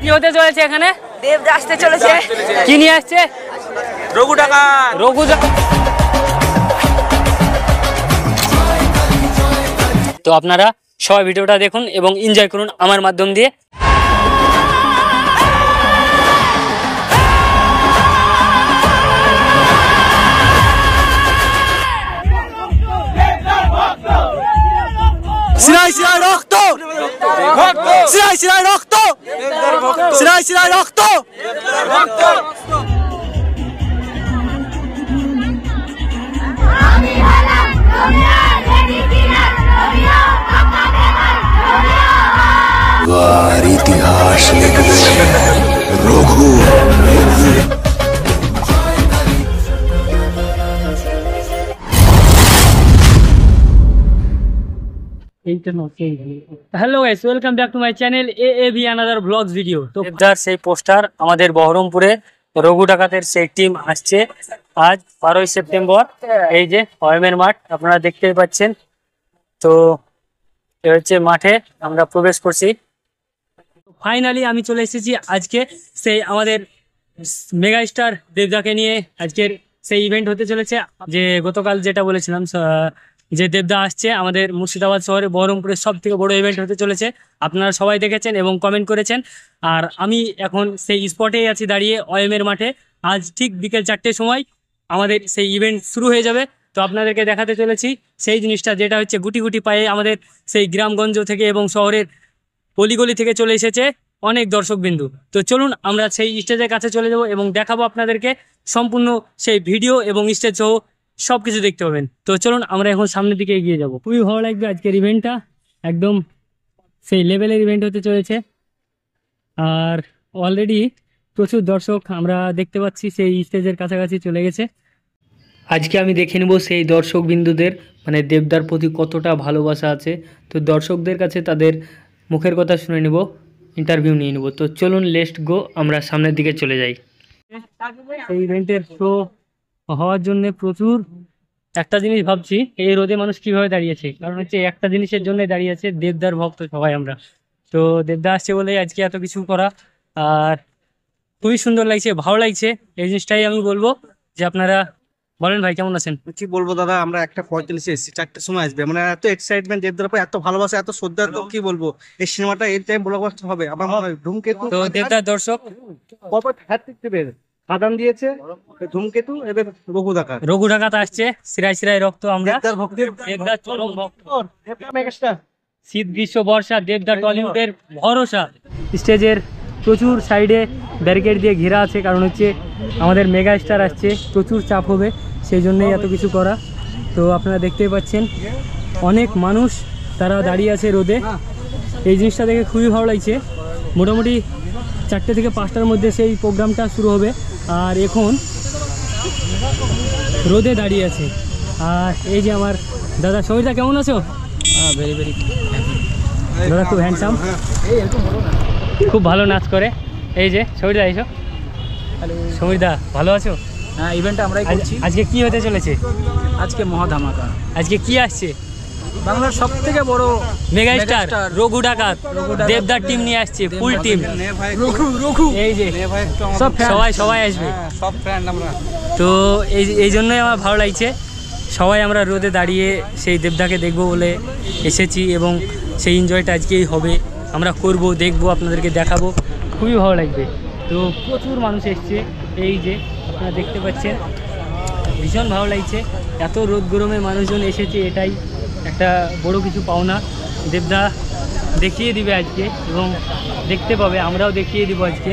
কি হতে চলেছে এখানে? দেবদা আসতে চলেছে। কি নিয়ে আসছে? রঘু ডাকাত। রঘু ডাকাত। তো আপনারা সবাই ভিডিওটা দেখুন এবং এনজয় করুন আমার মাধ্যম দিয়ে। সিরাই সিরাই রক্ত, সিরাই সিরাই রক্ত, সিরাই সিরাই রক্ত। ইতিহাস লিখবে Raghu. Hello guys, welcome back to my channel AAV another blogs video. তো দেবদার সেই পোস্টার আমাদের বহরমপুরে রঘু ডাকাতের সেই টিম আসছে আজ 12ই সেপ্টেম্বর। এই যে ওএমএর মাঠ আপনারা দেখতেই পাচ্ছেন। তো এ হচ্ছে মাঠে আমরা প্রবেশ করছি। ফাইনালি আমি চলে এসেছি আজকে সেই আমাদের মেগা স্টার দেবদাকে নিয়ে। আজকের সেই ইভেন্ট হতে চলেছে যে গতকাল যেটা বলেছিলাম, যে দেবদা আসছে আমাদের মুর্শিদাবাদ শহরে বহরমপুরের সব থেকে বড় ইভেন্ট হতে চলেছে। আপনারা সবাই দেখেছেন এবং কমেন্ট করেছেন। আর আমি এখন সেই স্পটেই আছি দাঁড়িয়ে ওএমএর মাঠে। আজ ঠিক বিকেল 4টের সময় আমাদের সেই ইভেন্ট শুরু হয়ে যাবে। তো আপনাদেরকে দেখাতে চলেছি সেই জিনিসটা, যেটা হচ্ছে গুটি গুটি পায়ে আমাদের সেই গ্রামগঞ্জ থেকে এবং শহরের অলিগলি থেকে চলে এসেছে অনেক দর্শকবিন্দু। তো চলুন আমরা সেই স্টেজের কাছে চলে যাব এবং দেখাবো আপনাদেরকে সম্পূর্ণ সেই ভিডিও এবং স্টেজ সহ সব কিছু দেখতে পাবেন। তো চলুন আমরা এখন সামনের দিকে এগিয়ে যাব। খুবই ভালো লাগবে আজকের ইভেন্টটা, একদম সেই লেভেলের ইভেন্ট হতে চলেছে। আর অলরেডি প্রচুর দর্শক আমরা দেখতে পাচ্ছি সেই স্টেজের কাছাকাছি চলে গেছে। আজকে আমি দেখে নেব সেই দর্শক বিন্দুদের মানে দেবদার প্রতি কতটা ভালোবাসা আছে। তো দর্শকদের কাছে তাদের মুখের কথা শুনে নেব, ইন্টারভিউ নিয়ে নেব। তো চলুন লেটস গো, আমরা সামনের দিকে চলে যাই। এই ইভেন্টের শো হওয়ার জন্য প্রচুর একটা জিনিস ভাবছি, এই রোদে মানুষ কিভাবে দাঁড়িয়েছে, কারণ হচ্ছে একটা জিনিসের জন্য দাঁড়িয়ে আছে, দেবদার ভক্ত সবাই আমরা। তো দেবদা আসছে বলে আজকে এত কিছু করা, আর খুবই সুন্দর লাগছে, ভালো লাগছে। এই জিনিসটাই আমি বলবো যে আপনারা বলেন ভাই কেমন আছেন? কি বলবো দাদা, আমরা 1:45 এসেছি, 4টের সময় আসবে, মানে এত এক্সাইটমেন্ট, দেবদার উপর এত ভালোবাসা, এত শ্রদ্ধা। তো কি বলবো, এই সিনেমাটা এই টাইম ব্লকবাস্টার হবে। আমার মনে হয় ধূমকেতু, তো দেবদার দর্শক খাদান দিয়েছে, ধূমকেতু, এবার রঘু ডাকাত। রঘু ডাকাত আসছে, সিরাই সিরাই রক্ত। আমরা দেবদার ভক্তের দেবদার চরম ভক্ত। শীত গ্রীষ্ম বর্ষা দেবদা টলিউডের ভরসা। স্টেজের প্রচুর সাইডে ব্যারিকেড দিয়ে ঘেরা আছে, কারণ হচ্ছে আমাদের মেগা স্টার আসছে, প্রচুর চাপ হবে, সেই জন্যই এত কিছু করা। তো আপনারা দেখতেই পাচ্ছেন অনেক মানুষ তারা দাঁড়িয়ে আছে রোদে। এই জিনিসটা দেখে খুবই ভালো লাগছে। মোটামুটি 4টে থেকে 5টার মধ্যে সেই প্রোগ্রামটা শুরু হবে, আর এখন রোদে দাঁড়িয়ে আছে। আর এই যে আমার দাদা সমীরদা, কেমন আছো? ভেরি ভেরি দাদা, খুব হ্যান্ডসাম, খুব ভালো নাচ করে। এই যে সমীরদা, এসো। সমীরদা ভালো আছো? হ্যাঁ, ইভেন্টটা আমরাই করছি। আজকে কি হতে চলেছে? আজকে মহাধামাকা। আজকে কি আসছে? বাংলার সব থেকে বড় মেগা স্টার রঘু ডাকাত দেবদার টিম নিয়ে আসছে, ফুল টিম। এই যে সবাই আসবে, সব ফ্রেন্ড আমরা। তো এই জন্যই আমার ভালো লাগছে। সবাই আমরা রোদে দাঁড়িয়ে সেই দেবদাকে দেখবো বলে এসেছি এবং সেই এনজয়টা আজকেই হবে, আমরা করব, দেখবো, আপনাদেরকে দেখাবো, খুবই ভালো লাগবে। তো প্রচুর মানুষ এসছে, এই যে আপনারা দেখতে পাচ্ছেন, ভীষণ ভালো লাগছে। এত রোদ গরমে মানুষজন এসেছে, এটাই একটা বড় কিছু পাওনা। দেবদা দেখিয়ে দিবে আজকে এবং দেখতে পাবে, আমরাও দেখিয়ে দিব আজকে।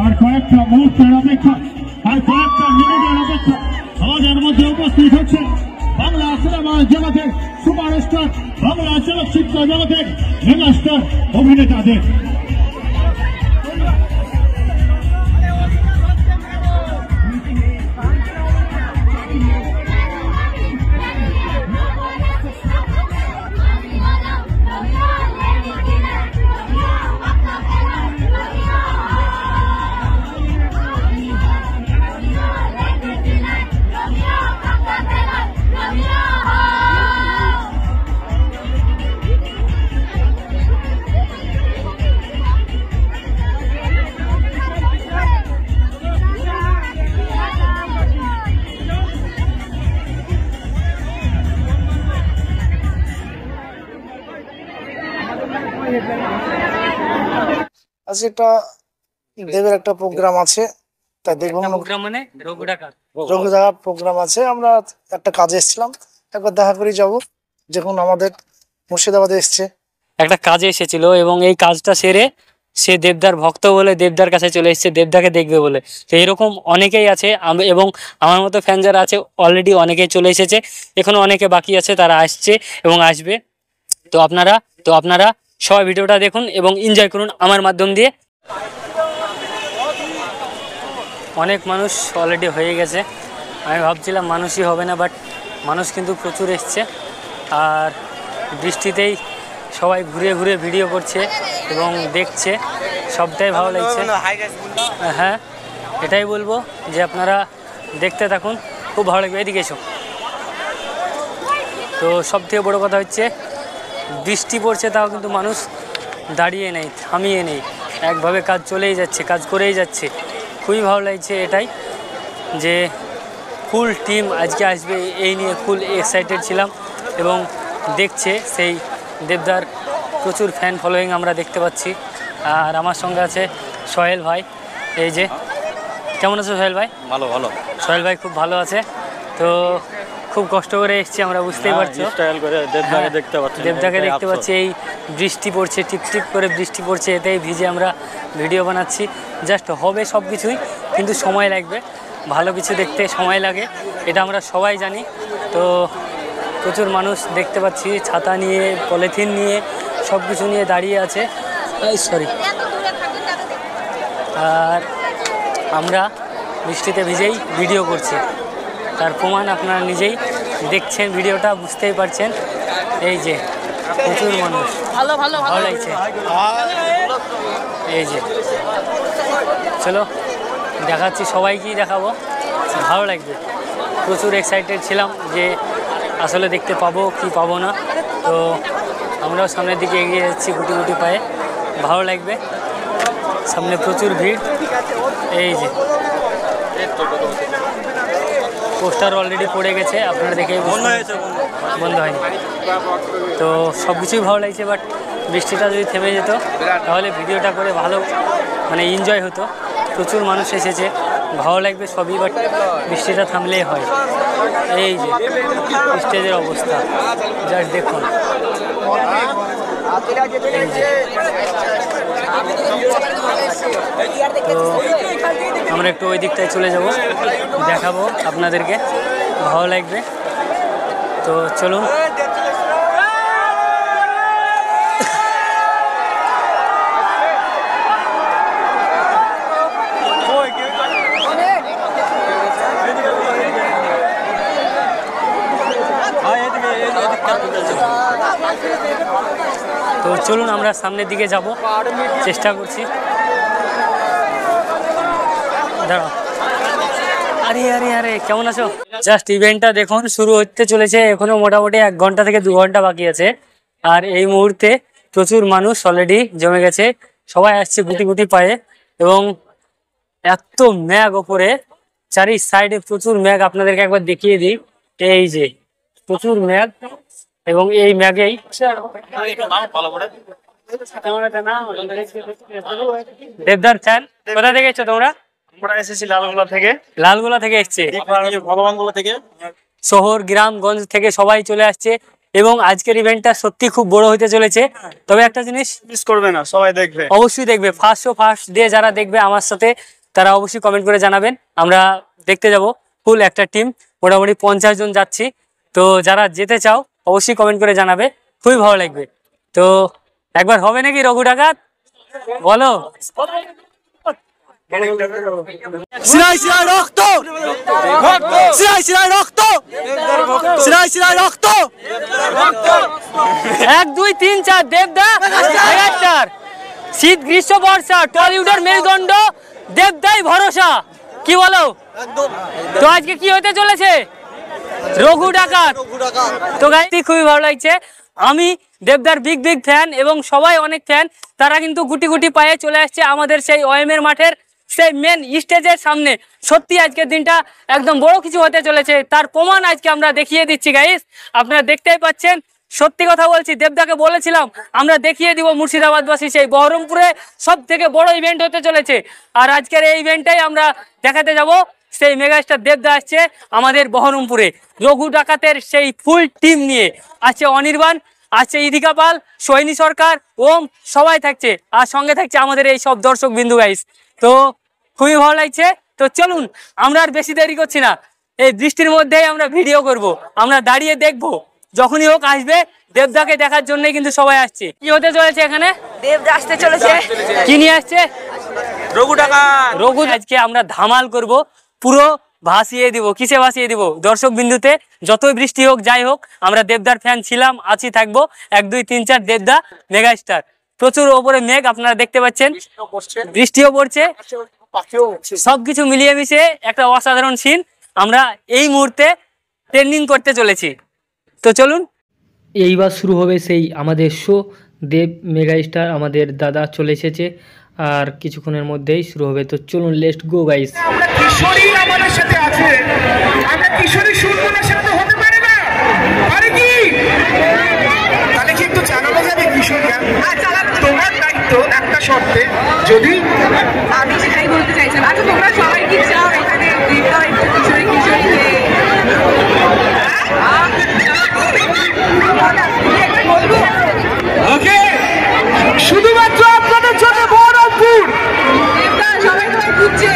আর কয়েকটা মুহূর্তের অপেক্ষা, আর কয়েকটা মিনিটের অপেক্ষা, আমাদের মধ্যে উপস্থিত হচ্ছে বাংলা সিনেমা জগতের সুপারস্টার, বাংলা চলচ্চিত্র জগতের মেগাস্টার অভিনেতাদের। আজকে একটা দেবের একটা প্রোগ্রাম আছে, তাই দেখবো। প্রোগ্রাম মানে রঘু ডাকাত রঘু দেখার প্রোগ্রাম আছে, আমরা একটা কাজে এসেছিলাম, একবার দেখা করে যাব। যখন আমাদের মুর্শিদাবাদে এসছে, একটা কাজে এসেছিল এবং এই কাজটা সেরে সে দেবদার ভক্ত বলে দেবদার কাছে চলে এসেছে দেবদাকে দেখবে বলে। তো এরকম অনেকেই আছে এবং আমার মতো ফ্যান যারা আছে অলরেডি অনেকেই চলে এসেছে, এখনো অনেকে বাকি আছে, তারা আসছে এবং আসবে। তো আপনারা সবাই ভিডিওটা দেখুন এবং এনজয় করুন আমার মাধ্যম দিয়ে। অনেক মানুষ অলরেডি হয়ে গেছে, আমি ভাবছিলাম মানুষই হবে না, বাট মানুষ কিন্তু প্রচুর এসছে। আর বৃষ্টিতেই সবাই ঘুরে ঘুরে ভিডিও করছে এবং দেখছে, সবটাই ভালো লাগছে। হ্যাঁ, এটাই বলবো যে আপনারা দেখতে থাকুন, খুব ভালো লাগবে। এদিকে এসো। তো সব থেকে বড়ো কথা হচ্ছে বৃষ্টি পড়ছে, তাও কিন্তু মানুষ দাঁড়িয়ে নেই, থামিয়ে নেই, একভাবে কাজ চলেই যাচ্ছে, কাজ করেই যাচ্ছে। খুবই ভালো লাগছে এটাই যে ফুল টিম আজকে আসবে, এই নিয়ে ফুল এক্সাইটেড ছিলাম। এবং দেখছে সেই দেবদার প্রচুর ফ্যান ফলোয়িং আমরা দেখতে পাচ্ছি। আর আমার সঙ্গে আছে সোহেল ভাই। এই যে, কেমন আছো সোহেল ভাই? ভালো ভালো। সোহেল ভাই খুব ভালো আছে। তো খুব কষ্ট করে এসেছি আমরা, বুঝতেই পারছো। দেবদাকে দেখতে পাচ্ছি, এই বৃষ্টি পড়ছে, টিপ টিপ করে বৃষ্টি পড়ছে, এতেই ভিজে আমরা ভিডিও বানাচ্ছি। জাস্ট হবে সব কিছুই, কিন্তু সময় লাগবে। ভালো কিছু দেখতে সময় লাগে, এটা আমরা সবাই জানি। তো প্রচুর মানুষ দেখতে পাচ্ছি ছাতা নিয়ে, পলিথিন নিয়ে, সব কিছু নিয়ে দাঁড়িয়ে আছে। সরি। আর আমরা বৃষ্টিতে ভিজেই ভিডিও করছি, তার প্রমাণ আপনারা নিজেই দেখছেন, ভিডিওটা বুঝতেই পারছেন। এই যে প্রচুর মানুষ, ভালো লাগছে। এই যে চলো দেখাচ্ছি, সবাইকেই দেখাবো, ভালো লাগবে। প্রচুর এক্সাইটেড ছিলাম যে আসলে দেখতে পাবো কি পাবো না। তো আমরাও সামনের দিকে এগিয়ে যাচ্ছি গুটি গুটি পায়ে, ভালো লাগবে। সামনে প্রচুর ভিড়। এই যে পোস্টার অলরেডি পড়ে গেছে, আপনারা দেখে বন্ধ হয়নি। তো সব কিছুই ভালো লাগছে, বাট বৃষ্টিটা যদি থেমে যেত তাহলে ভিডিওটা করে ভালো মানে এনজয় হতো। প্রচুর মানুষ এসেছে, ভালো লাগবে সবই, বাট বৃষ্টিটা থামলেই হয়। এই যে স্টেজের অবস্থা জাস্ট দেখুন। এই যে তো আমরা একটু ওই দিকটায় চলে যাব, দেখাবো আপনাদেরকে, ভালো লাগবে। তো চলুন। তো চলুন আমরা সামনের দিকে যাব, চেষ্টা করছি। দাঁড়াও। আরে আরে আরে, কেমন আছো? জাস্ট ইভেন্টটা দেখুন, শুরু হতে চলেছে, এখনো মোটামুটি 1 ঘন্টা থেকে 2 ঘন্টা বাকি আছে। আর এই মুহূর্তে প্রচুর মানুষ অলরেডি জমে গেছে, সবাই আসছে গুটি গুটি পায়ে। এবং এত ম্যাগ ওপরে, চারি সাইডে প্রচুর ম্যাগ, আপনাদেরকে একবার দেখিয়ে দিই। এই যে প্রচুর ম্যাগ, এবং এই ম্যাগেই দেবদার ফ্যান। কোথা থেকে এসছো তোমরা? আমরা এসেছি লালগোলা থেকে। লালগোলা থেকে এসছে, ভগবানগোলা থেকে, শহর গ্রামগঞ্জ থেকে সবাই চলে আসছে। এবং আজকের ইভেন্টটা সত্যি খুব বড় হতে চলেছে। তবে একটা জিনিস মিস করবে না, সবাই দেখবে, অবশ্যই দেখবে। ফার্স্ট ডে যারা দেখবে আমার সাথে, তারা অবশ্যই কমেন্ট করে জানাবেন। আমরা দেখতে যাব ফুল একটা টিম, মোটামুটি 50 জন যাচ্ছি। তো যারা যেতে চাও অবশ্যই কমেন্ট করে জানাবে, খুবই ভালো লাগবে। তো একবার হবে নাকি রঘু ডাকাত, বলো? সিরাই সিরাই রক্ত, সিরাই সিরাই রক্ত, সিরাই সিরাই রক্ত। 1 2 3 4 দেবদা মেগাস্টার, শীত গ্রীষ্ম বর্ষা টলিউডের মেরুদণ্ড, দেবদাই ভরসা। কি বলো? তো আজকে কি হতে চলেছে? রঘু ডাকাত। তো গাইস খুবই ভালো লাগছে, আমি দেবদার বিগ ফ্যান এবং সবাই অনেক ফ্যান, তারা কিন্তু গুটি গুটি পায়ে চলে আসছে আমাদের সেই ওএমএর মাঠের সেই মেন স্টেজের সামনে। সত্যি আজকের দিনটা একদম বড় কিছু হতে চলেছে, তার প্রমাণ আজকে আমরা দেখিয়ে দিচ্ছি গাইস। আপনারা দেখতেই পাচ্ছেন সত্যি কথা বলছি, দেবদাকে বলেছিলাম আমরা দেখিয়ে দিব মুর্শিদাবাদবাসী সেই বহরমপুরে সব থেকে বড় ইভেন্ট হতে চলেছে। আর আজকের এই ইভেন্টটাই আমরা দেখাতে যাব। সেই মেগাস্টার দেবদা আসছে আমাদের বহরমপুরে রঘু ডাকাতের সেই ফুল টিম নিয়ে। আসছে অনির্বাণ, আসছে ইদিকা পাল, সোহিনী সরকার, ওম, সবাই থাকছে। আর সঙ্গে থাকছে আমাদের এই সব দর্শক বিন্দু গাইস। তো খুবই ভালো লাগছে। তো চলুন, আমরা আর বেশি দেরি করছি না, এই বৃষ্টির মধ্যেই আমরা ভিডিও করব, আমরা দাঁড়িয়ে দেখবো। যখনই হোক আসবে, দেবদাকে দেখার জন্য কিন্তু সবাই আসছে। কি হতে চলেছে এখানে? দেবদা আসতে চলেছে। কি নিয়ে আসছে? রঘু ডাকাত। রঘু। আজকে আমরা ধামাল করব, পুরো ভাসিয়ে দিব। কিসে ভাসিয়ে দিব? দর্শক বিন্দুতে। যতই বৃষ্টি হোক যাই হোক, আমরা দেবদার ফ্যান ছিলাম, আছি, থাকবো। 1 2 3 4 দেবদা মেগাস্টার। প্রচুর ওপরে মেঘ আপনারা দেখতে পাচ্ছেন, বৃষ্টিও পড়ছে, সবকিছু মিলিয়ে মিশিয়ে একটা অসাধারণ সিন আমরা এই মুহূর্তে ট্রেন্ডিং করতে চলেছি। তো চলুন, এইবার শুরু হবে সেই আমাদের শো। দেব মেগাস্টার আমাদের দাদা চলে এসেছে, আর কিছুক্ষণের মধ্যেই শুরু হবে। তো চলুন, লেটস গো গাইস। কিশোরী আমাদের সাথে আছে, আমরা কিশোরী শুনবো না, সেটা তো হতে পারে না। আরে কি তাহলে কি একটু জানাবো যাবে কিশোরীরা? তোমার দায়িত্ব একটা শর্তে, যদি আমি সেটাই বলতে চাইছিলাম। আচ্ছা তোমরা সবাই কি চাও এখানে দেবদা একটু কিশোরী কিশোরী হয়ে? ওকে, শুধুমাত্র আপনাদের জন্য বহরমপুর। দেবদা সবাই তোমায় খুঁজছে।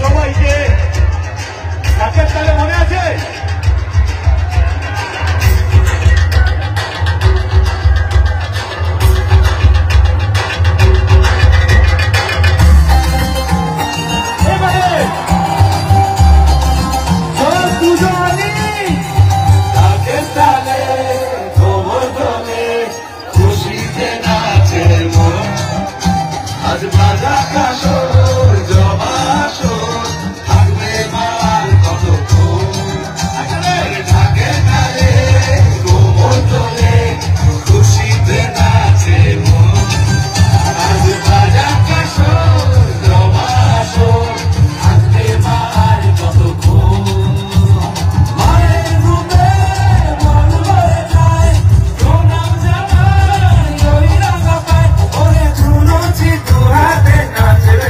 সবাইকে কাকের তালে মনে আছে? হাতে নাচবে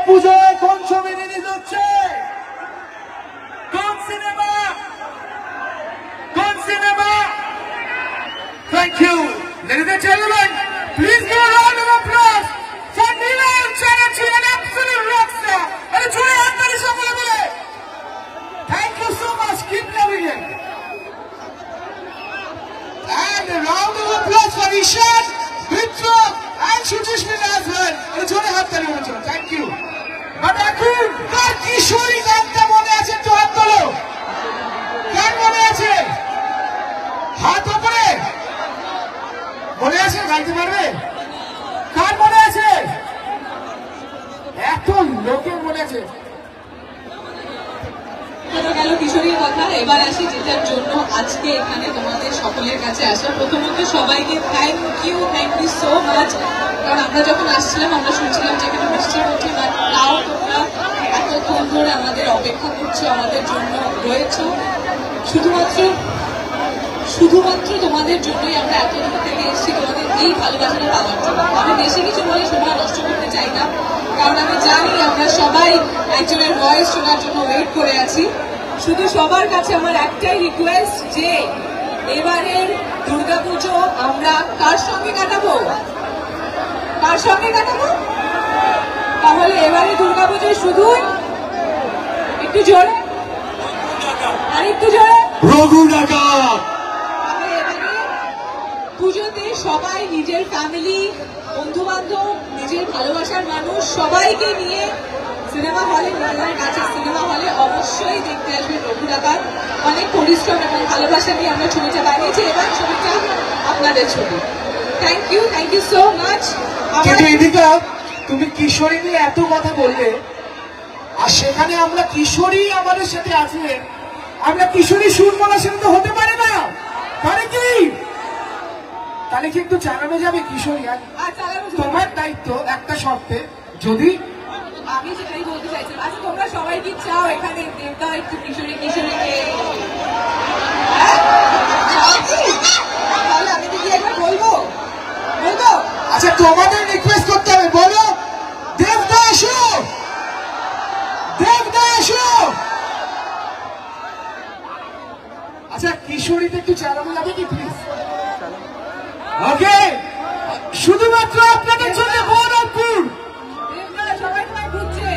পুজোয় কোন ছবি রিলিজ হচ্ছে? কোন সিনেমা? কোন cinema? Thank you. Ladies and gentlemen, please give a round of applause for Neelam Chatterjee, an absolute rock star. And a joy and that is available. Thank you so much. Keep loving it. And a round of applause for Ishan, Mitra, and Shujishmin as well. And a joy and that is available. Thank you. But এখন কার কিশোরী গানটা মনে আছে একটু হাত তোলো। কার মনে আছে? হাত উপরে। মনে আছে? গাইতে পারবে? কার মনে আছে? এত লোকের মনে আছে। গেল কিশোরীর কথা, এবার আসি যেটার জন্য আজকে এখানে তোমাদের সকলের কাছে আসা। প্রথমত সবাইকে থ্যাংক ইউ সো মাচ। কারণ আমরা যখন আসছিলাম আমরা শুনছিলাম যে এখানে বৃষ্টি হচ্ছে, বাট তাও তোমরা এতক্ষণ ধরে আমাদের অপেক্ষা করছো, আমাদের জন্য রয়েছ। শুধুমাত্র তোমাদের জন্যই আমরা এত দূর থেকে এসেছি, তোমাদের এই ভালোবাসাটা পাওয়ার জন্য। আমি বেশি কিছু বলে সময় নষ্ট করতে চাই না, কারণ আমি জানি আমরা সবাই একজনের ভয়েস শোনার জন্য ওয়েট করে আছি। শুধু সবার কাছে আমার একটাই রিকোয়েস্ট যে এবারের দুর্গাপুজো আমরা কার সঙ্গে কাটাবো? কার সঙ্গে কাটাবো? তাহলে এবারে দুর্গাপুজো শুধু একটু জোরে, আর একটু জোরে, রঘু ডাকাত। পুজোতে সবাই নিজের ফ্যামিলি, বন্ধু বান্ধব, নিজের ভালোবাসার মানুষ সবাইকে নিয়ে সিনেমা হলে, নিজেদের কাছে সিনেমা হলে অবশ্যই দেখতে আসবে রঘু ডাকাত। অনেক পরিশ্রম এবং ভালোবাসা নিয়ে আমরা ছবিটা বানিয়েছি, এবার ছবিটা আপনাদের ছবি। Thank you so much. কিন্তু এদিকা তুমি কিশোরী নিয়ে এত কথা বললে, আর সেখানে আমরা কিশোরী আমাদের সাথে আছে, আমরা কিশোরী শুনবো না সেটা তো হতে পারে না। পারে কি? তাহলে কি একটু চালানো যাবে কিশোরী? তোমার দায়িত্ব একটা শর্তে, যদি আমি সেটাই বলতে চাইছিলাম। আচ্ছা তোমরা সবাই কি চাও এখানে দেবদা একটু কিশোরীকে তাহলে আমি কি একবার বলবো? আচ্ছা তোমাদের রিকোয়েস্ট করতে হবে, বলো দেবদা এসো, দেবদা এসো। আচ্ছা কিশোরীতে একটু চালানো যাবে কি প্লিজ? ওকে, শুধুমাত্র আপনাদের জন্য বহরমপুর। সবাই তোমায় বুঝছে।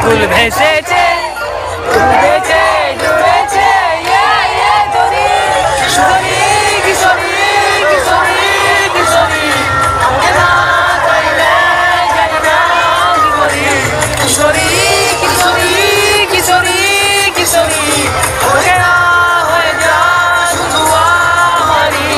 ফুল ভেসেছে, উড়েছে, জুড়েছে, তোরে কিশোরী, কিশোরী, কিশোরী, কিশোরী, আমাকে না পাইলে জানি না কি করি। কিশোরী, কিশোরী, কিশোরী, কিশোরী, আমাকে না হয়ে যা শুধু আমারই।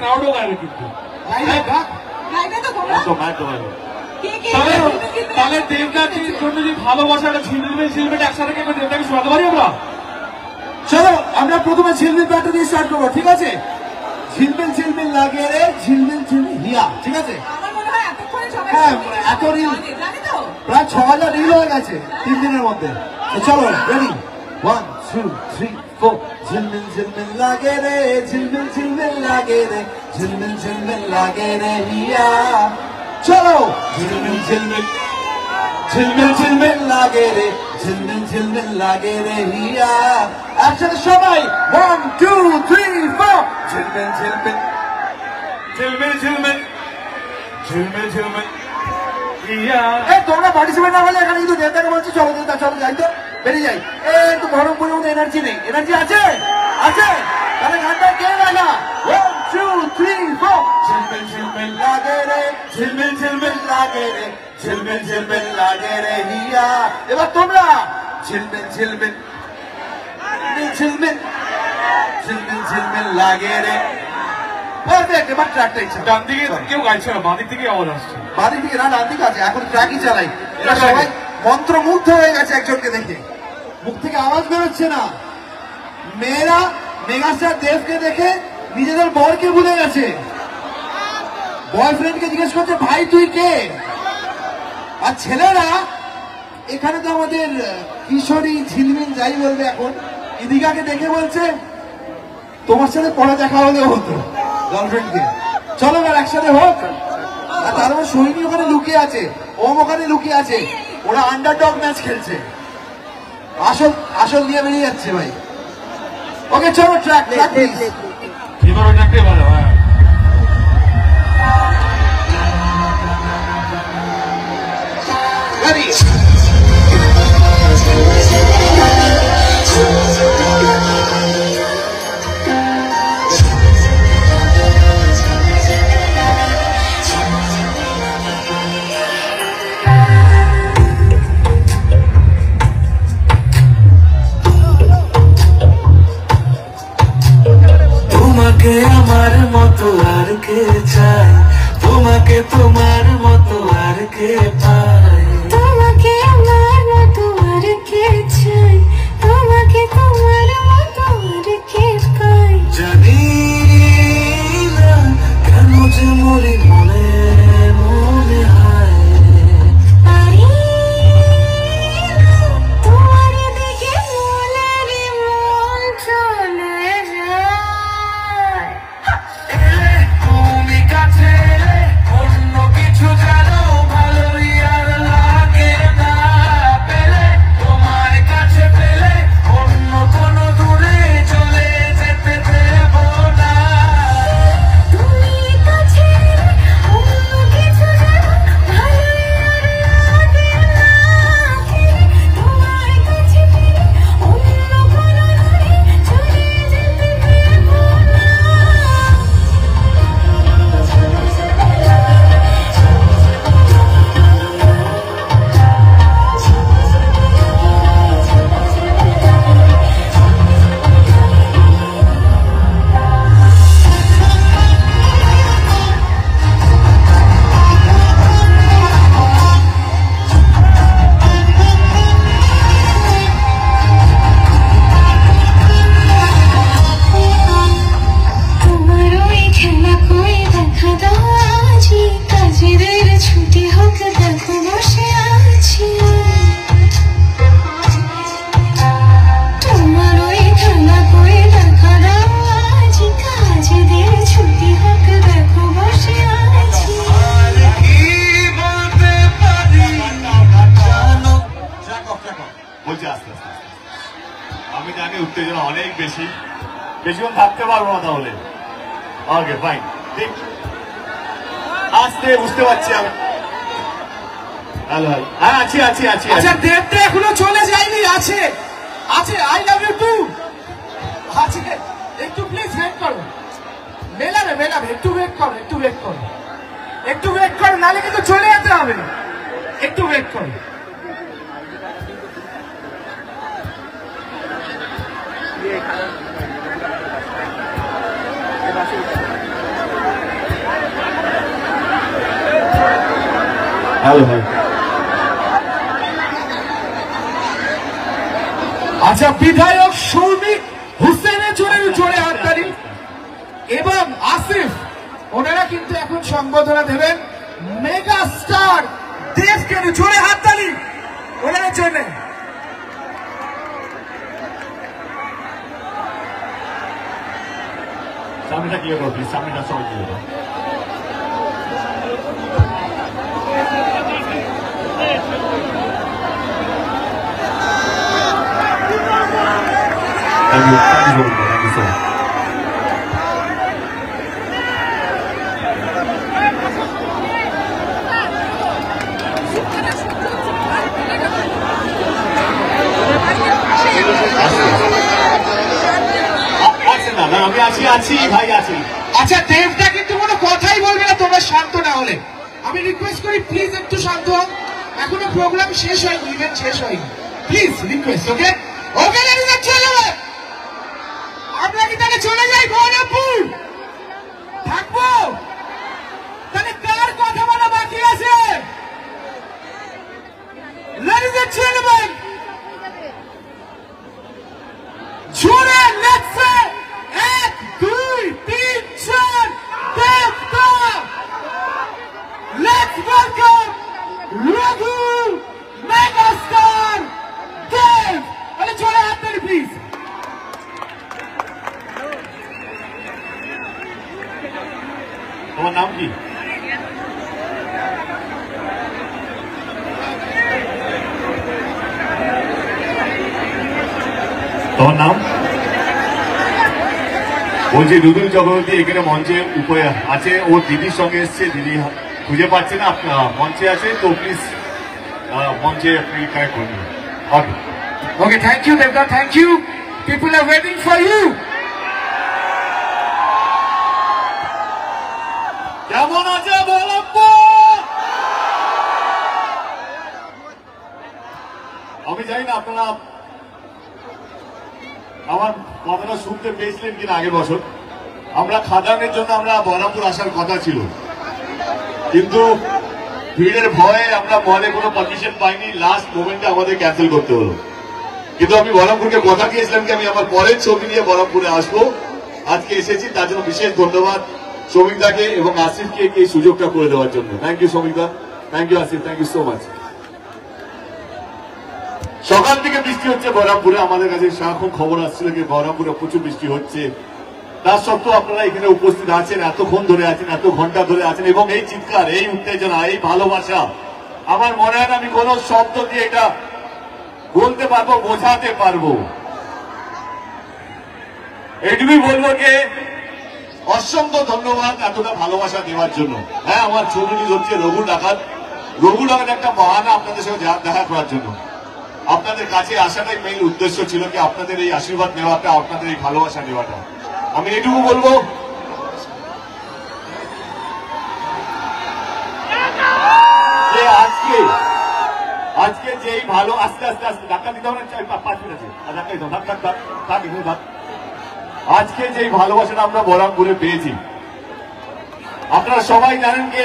ক্রাউডও গাইবে কিন্তু গাইবে তো তোমরা কে কে তাহলে দেবদাসের জন্য যে ভালোবাসাটা ঝিলমিল একসাথে কে দেবদাকে শোনাতে পারি আমরা? চলো আমরা প্রথমে ঝিলমিল ব্যাটটা দিয়ে স্টার্ট করবো, ঠিক আছে? ঝিলমিল ঝিলমিল লাগে রে ঝিলমিল ঝিলমিল হিয়া, ঠিক আছে? আমার মনে হয় এতক্ষণে সবাই হ্যাঁ, এত রিল জানি তো প্রায় 6000 রিল হয়ে গেছে 3 দিনের মধ্যে। তো চলো রেডি 1 2 3 4 ঝিলমিল ঝিলমিল লাগে রে ঝিলমিল ঝিলমিল লাগে রে ঝিলমিল ঝিলমিল লাগে রে হিয়া। চলো ঝিলমিল ঝিলমিল ঝিলমিল ঝিলমিল লাগে রে ঝিলমিল ঝিলমিল লাগে রে হিয়া। একসাথে সবাই 1 2 3 4 ঝিলমিল ঝিলমিল ঝিলমিল ঝিলমিল ঝিলমিল ঝিলমিল হিয়া। এই তোমরা পার্টিসিপেট না হলে এখানে কিন্তু দেবদাকে বলছি চলো দেবদা চলো যাই তো বেরিয়ে যাই। এই একটু বহরমপুরের মধ্যে এনার্জি নেই, এনার্জি আছে আছে তাহলে গানটা কে গানা 1 2 3 4 ঝিলমিল ঝিলমিল লাগে রে ঝিলমিল ঝিলমিল লাগে রে ঝিলমিল ঝিলমিল লাগে রে হিয়া। এবার তোমরা ঝিলমিল ঝিলমিল ঝিলমিল ঝিলমিল ঝিলমিল লাগে রে। পারফেক্ট, এবার ট্র্যাকটা ইচ্ছা ডান দিকে কেউ গাইছে না, বাঁ দিক থেকে আওয়াজ আসছে। বাঁ দিক থেকে না, ডান দিকে আছে, এখন ট্র্যাকই চালাই। এরা সবাই মন্ত্রমুগ্ধ হয়ে গেছে একজনকে দেখে, মুখ থেকে আওয়াজ বেরোচ্ছে না। মেয়েরা মেগাস্টার দেবকে দেখে নিজেদের বরকে ভুলে গেছে, বয়ফ্রেন্ডকে জিজ্ঞেস করছে ভাই তুই কে। আর ছেলেরা এখানে তো আমাদের কিশোরী ঝিলমিল যাই বলবে এখন, ইদিকাকে দেখে বলছে তোমার সাথে পরে দেখা হলে হতো গার্লফ্রেন্ডকে, চলো এবার একসাথে হোক। আর তার মানে সৈনী ওখানে লুকিয়ে আছে, ওম ওখানে লুকিয়ে আছে, ওরা আন্ডারডগ ম্যাচ খেলছে, আসল আসল নিয়ে বেরিয়ে যাচ্ছে ভাই। ওকে চলো ট্র্যাক ট্র্যাক প্লিজ। এবার ওটাকে ভালো হ্যাঁ রেডি। তোমাকে আমার মতো আর কে চাই, তোমাকে তোমার মতো আর কে পায়, তোমাকে আমার মতো আর কে চাই, তোমাকে তোমার মতো আর কে পাই। জানি না কেন যে মরি মনে মনে হয়, পারি না তোমার দিকে মনের মন চলে যায়। তুমি কাছে অন্য কিছু জানো ভালোই আর লাগে না, পেলে তোমার কাছে পেলে অন্য কোনো দূরে চলে যেতে দেব না। তুমি কাছে অন্য কিছু যেন ভালোই আর লাগে না, তোমার কাছে পেলে অন্য কোনো দূরে চলে যেতে দেব না। তোমার ওই খেলা কই দেখা দাও আছি, কাজের ছুটি হোক দেখো বসে আছি। তোমার ওই খেলা কই দেখা দাও আছি, কাজের ছুটি হোক দেখো বসে আছি। আর কি বলতে পারি জানো, বলছি আস্তে আস্তে আমি জানি উত্তেজনা অনেক বেশি, বেশিক্ষণ থাকতে পারবো না তাহলে। ওকে ফাইন, ঠিক আস্তে বুঝতে পারছি আমি। হ্যালো হ্যালো হ্যাঁ আছি আছি আছি আচ্ছা দেবটা এখনো চলে যায়নি, আছে আছে আই লাভ ইউ টু আছে, একটু প্লিজ ওয়েট করো। মেলাবে মেলাবে, একটু ওয়েট করো, একটু ওয়েট করো, একটু ওয়েট করো, নাহলে কিন্তু চলে যেতে হবে, একটু ওয়েট করো। হ্যালো ভাই। আচ্ছা, বিধায়ক সৌমিক হুসেনের জোরে হাততালি এবং আসিফ, ওনারা কিন্তু এখন সংবর্ধনা দেবেন মেগা স্টার দেবকে। জোরে হাততালি ওনাদের জন্য। সামনেটা ক্লিয়ার করো প্লিজ, সামনেটা সবাই ক্লিয়ার করো। Thank you so much. Thank you so much. আমি আছি ভাই আছি। আচ্ছা, দেবটা কিন্তু কোনো কথাই বলবে না তোমরা শান্ত না হলে। আমি রিকোয়েস্ট করি প্লিজ একটু শান্ত হন, এখনো প্রোগ্রাম শেষ হয়নি, ইভেন্ট শেষ হয়নি, please request. Okay okay ladies and gentleman, আমরা কি তাহলে চলে যাই বহরমপুর? থাকবো তাহলে? কার কথা বলা বাকি আছে? লেডিজ এন্ড জেন্টলম্যান, জোরে লেটস সে 1 2 3 4 দেবদা। লেটস ওয়েলকাম রঘু মেগাস্টার দেব। আরে জোরে হাত তালি প্লিজ। তোমার নাম কি? তোমার নাম? বলছি রুদুল চক্রবর্তী এখানে মঞ্চে উপরে আছে, ওর দিদির সঙ্গে এসছে, দিদি খুঁজে পাচ্ছে না, মঞ্চে আছে, তো প্লিজ মঞ্চে আপনি কানেক্ট করুন। Okay okay, thank you Debda, thank you. People are waiting for you. কেমন আছে আমি জানি না আপনারা আমার কথাটা শুনতে পেয়েছিলেন কিনা। আগের বছর আমরা খাদানের জন্য আমরা বহরমপুর আসার কথা ছিল, কিন্তু ভিড়ের ভয়ে আমরা মলে কোনো পারমিশন পাইনি, লাস্ট মোমেন্টে আমাদের ক্যান্সেল করতে হলো। কিন্তু আমি বহরমপুরকে কথা দিয়েছিলাম কি আমি আমার পরের ছবি নিয়ে বহরমপুরে আসবো, আজকে এসেছি। তার জন্য বিশেষ ধন্যবাদ সৌমিকদাকে এবং আসিফকে এই সুযোগটা করে দেওয়ার জন্য। থ্যাংক ইউ সৌমিকদা, thank you Asif, thank you so much. সকাল থেকে বৃষ্টি হচ্ছে বহরমপুরে, আমাদের কাছে সারাক্ষণ খবর আসছিল যে বহরমপুরে প্রচুর বৃষ্টি হচ্ছে। তার সত্ত্বেও আপনারা এখানে উপস্থিত আছেন, এতক্ষণ ধরে আছেন, এত ঘন্টা ধরে আছেন, এবং এই চিৎকার, এই উত্তেজনা, এই ভালোবাসা, আমার মনে হয় না আমি কোনো শব্দ দিয়ে এটা বলতে পারবো, বোঝাতে পারবো। এটুকুই বলবো যে অসংখ্য ধন্যবাদ এতটা ভালোবাসা দেওয়ার জন্য। হ্যাঁ, আমার ছবি হচ্ছে রঘু ডাকাত। রঘু ডাকাত একটা বাহানা আপনাদের সঙ্গে দেখা করার জন্য, আপনাদের কাছে আসাটাই মেইন উদ্দেশ্য ছিল, কি আপনাদের এই আশীর্বাদ নেওয়াটা, আপনাদের এই ভালোবাসা নেওয়াটা। আমি এটুকু বলবো যে আজকে যেই ভালো, আস্তে আস্তে আস্তে ধাক্কা দিতে হবে না, 5 মিনিট আছে, ধাক্কা দিতে হবে, আজকে যেই ভালোবাসাটা আমরা বহরমপুরে পেয়েছি, আপনারা সবাই জানেন যে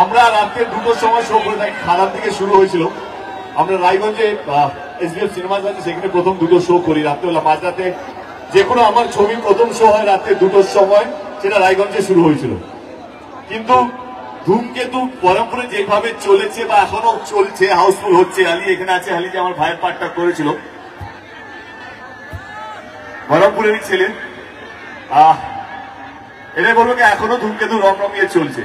আমরা রাত্রে 2টোর সময় শো করে থাকি। খাদান থেকে শুরু হয়েছিল, আমরা রায়গঞ্জে SBF সিনেমা আছে, সেখানে প্রথম 2টো শো করি রাত্রেবেলা, মাঝরাতে। যে কোনো আমার ছবি প্রথম শো হয় রাত্রে 2টোর সময়, সেটা রায়গঞ্জে শুরু হয়েছিল। কিন্তু ধূমকেতু বহরমপুরে যেভাবে চলেছে বা এখনো চলছে, হাউসফুল হচ্ছে। আলী এখানে আছে, আলী যে আমার ভাইয়ের পার্টটা করেছিল, বহরমপুরেরই ছেলে। এটাই বলবো কি এখনো ধূমকেতু রমরমিয়ে চলছে।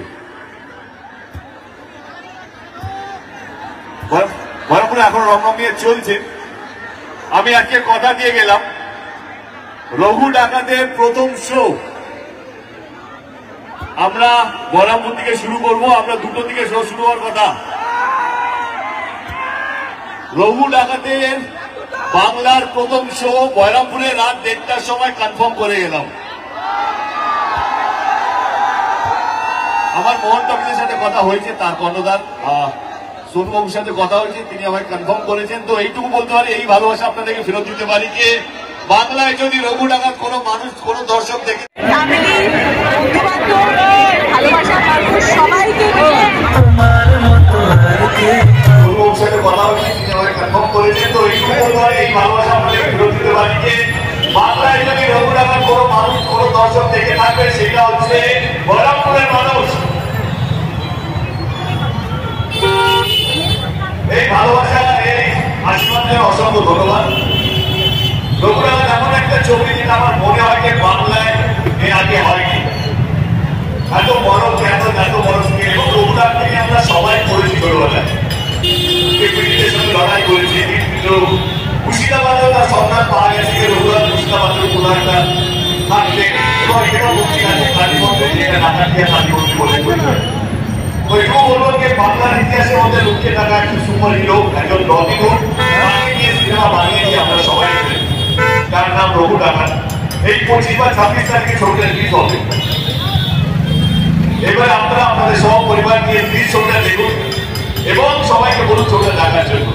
বহরমপুরে এখনো রমরমিয়ে চলছে। আমি আজকে কথা দিয়ে গেলাম, রঘু ডাকাতের প্রথম শো আমরা বহরমপুর থেকে শুরু করব। আমরা 2টো থেকে শো শুরু হওয়ার কথা। রঘু ডাকাতের বাংলার প্রথম শো বহরমপুরে রাত 1:30টার সময় কনফার্ম করে গেলাম। আমার মোহন টপিসের সাথে কথা হয়েছে, তার কর্ণধার সোনুবাবুর সাথে কথা হয়েছে, তিনি আমায় কনফার্ম করেছেন। তো এইটুকু বলতে পারি, এই ভালোবাসা আপনাদেরকে ফেরত দিতে পারি যে বাংলায় যদি রঘু ডাকাত কোনো মানুষ, কোনো দর্শক দেখে, ভালোবাসা মানুষ সবাইকে ভালোবাসা আপনাদের ফেরত দিতে পারি যে বাংলায় যদি রঘু ডাকাত কোনো মানুষ কোনো দর্শক দেখে থাকবে সেটা হচ্ছে বহরমপুরের মানুষ। এই ভালোবাসা এই আশীর্বাদ জন্য অসংখ্য ধন্যবাদ। রঘু ডাকাত এমন একটা ছবি যেটা আমার মনে হয় যে বাংলায় এর আগে হয়নি। এত বড় খ্যাত, এত বড় স্কেল, এবং রঘু ডাকাত থেকে আমরা সবাই করেছি ছোটবেলায়, ব্রিটিশের সঙ্গে লড়াই করেছি। কিন্তু মুর্শিদাবাদেও তার সন্ধান পাওয়া গেছে যে রঘুনাথ মুর্শিদাবাদের কোনো একটা থাকতে, এবং এটাও মুক্তি আছে কালীমন্দির, যেটা নাকাটিয়া কালীমন্দির বলে পরিচয়। ওইটুকু বলবো যে বাংলার ইতিহাসের মধ্যে লুকিয়ে থাকা একজন সুপার হিরো, একজন রবিন তাকে নিয়ে সিনেমা বানিয়েছি আমরা সবাই মিলে, যার নাম রঘু ডাকাত। এই 25 বা 26 তারিখে ছবিটা রিলিজ হবে। এবার আপনারা আপনাদের সব পরিবার নিয়ে প্লিজ ছবিটা দেখুন এবং সবাইকে বলুন ছবিটা দেখার জন্য।